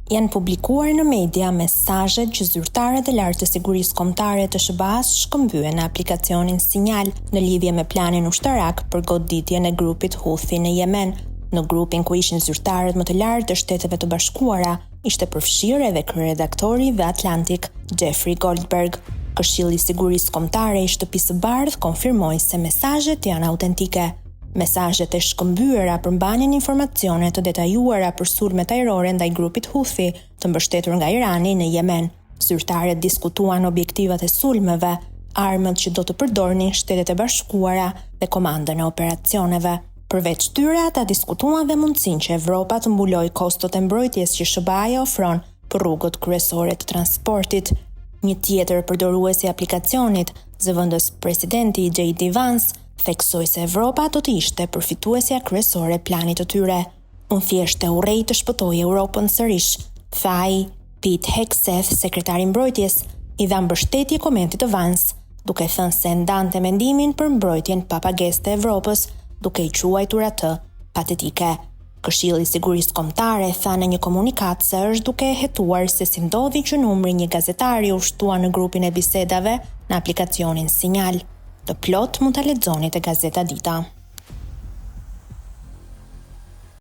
Janë publikuar në media mesazhet që zyrtarët e lartë të sigurisë kombëtare të SBA-s shkëmbyen në aplikacionin Sinjal në lidhje me planin ushtarak për goditjen e grupit Houthi në Yemen. Në grupin ku ishin zyrtarët më të lartë të Shteteve të Bashkuara, ishte përfshirë edhe kryeredaktori The Atlantic, Jeffrey Goldberg. Këshilli i Sigurisë Kombëtare i Shtëpisë së Bardhë konfirmoi se mesazhet janë autentike. Mesazhet e shkëmbyera përmbanin informacione të detajuara për sulmet ajrore ndaj grupit Houthi, të mbështetur nga Irani në Yemen. Zyrtarët diskutuan objektivat e sulmeve, armët që do të përdornin Shtetet e Bashkuara dhe komandën e operacioneve. Përveç tyre, ata diskutuan dhe mundësinë që Evropa të mbulojë kostot e mbrojtjes që SBA-ja ofron për rrugët kryesore të transportit. Një tjetër përdorues i aplikacionit, zëvendës presidenti J.D. Vance, theksoi se Evropa do të ishte përfituesja kryesore e planit të tyre. Unë thjesht e urrej të shpëtoj Europën sërish, tha ai. Pete Hegseth, sekretari i mbrojtjes, i dha mbështetje komentit të Vance, duke thënë se ndante mendimin për mbrojtjen pa pagesë të Evropës, duke i quajtur atë patetike. Këshilli i Sigurisë Kombëtare tha në një komunikat se është duke hetuar se si ndodhi që numri një gazetari u shtua në grupin e bisedave në aplikacionin Sinjal. Të plot mund ta lexoni te Gazeta Dita.